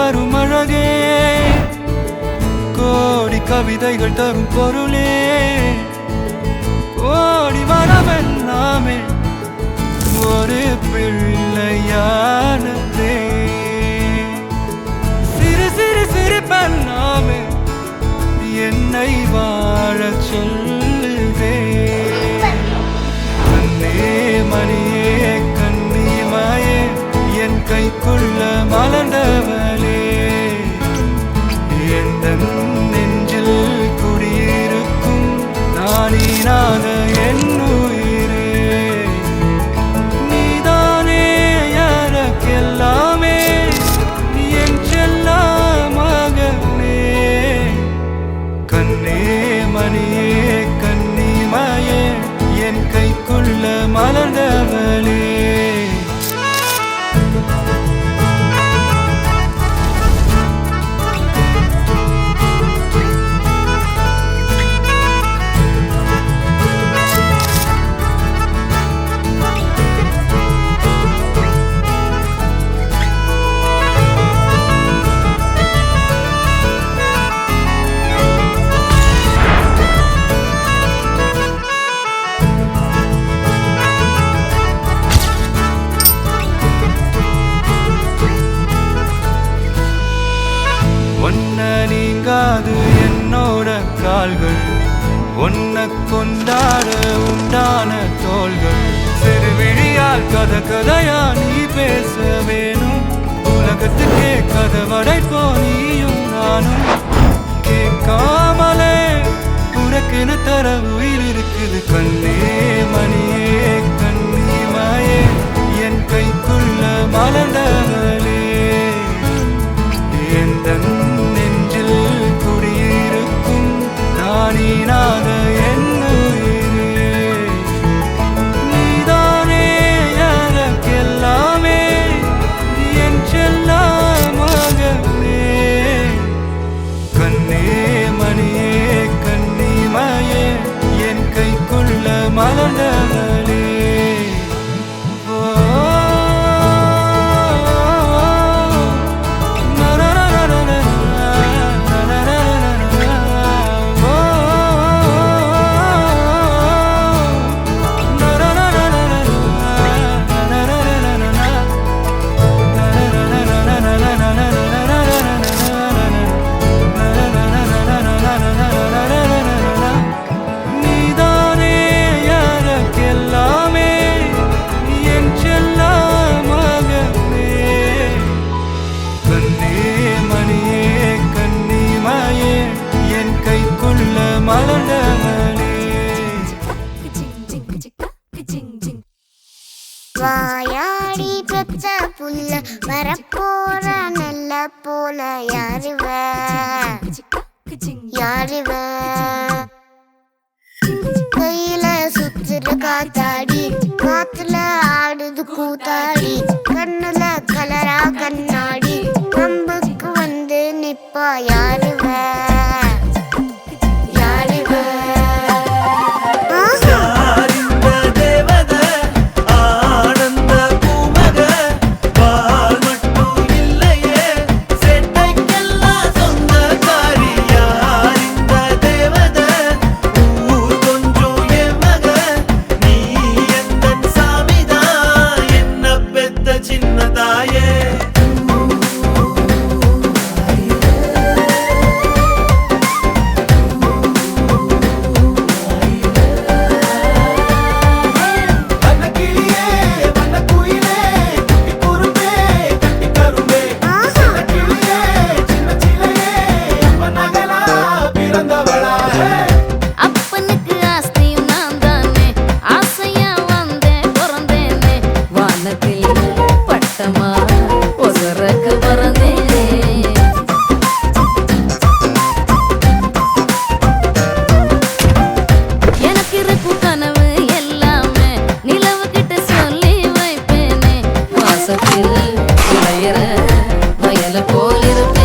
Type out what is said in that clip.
வரும் அழகே, கோடி கவிதைகள் தரும் பொருளே, கோடி வரவெல்லாமே ஒரு பிள்ளையானதே. சிறு சிறு சிரிப்பெல்லாமே என்னை வாழச் சொல்லுதே. கண்ணே மணியே கண்ணிமாயே என் கைக்குள்ள மலர்ந்தவளே, எந்த நெஞ்சில் குடியிருக்கும் நானீனாக என் உயிரே. நீதானே எனக்கெல்லாமே, என் செல்ல மகனே. கண்ணே மணியே கண்ணிமாயே என் கைக்குள்ள மலர்ந்தவளே. ஒன்ன நீங்காது என்னோட கால்கள், ஒன்ன கொண்டாட உண்டான தோள்கள். சிறு விழியால் கதை கதையா நீ பேச வேணும், உலகத்துக்கே கதை வடைப்போ நீயும் நானும். கேட்காமலே உனக்கென தர உயிர் இருக்குது. கண்ணே மணியே கண்ணிமாயே என் கைக்குள்ள மலர்ந்தவளே, எந்த நெஞ்சில் குடியிருக்கும் நானீனாக என் உயிரே. நீதானே எனக்கெல்லாமே, என் செல்ல மகனே. கண்ணே மணியே கண்ணிமாயே என் கைக்குள்ள மலர்ந்தவளே. வாயாடி பெத்த புள்ள வரப்போற நல்ல போல யாருவ யாருவ. கையில சுத்துற காத்தாடி, காத்துல ஆடுது கூத்தாடி, கண்ணுல கலரா கண்ணாடி, கம்புக்கு வந்து நிப்பா யாருவ யாருவ. வயல போல் இருப்பேன்.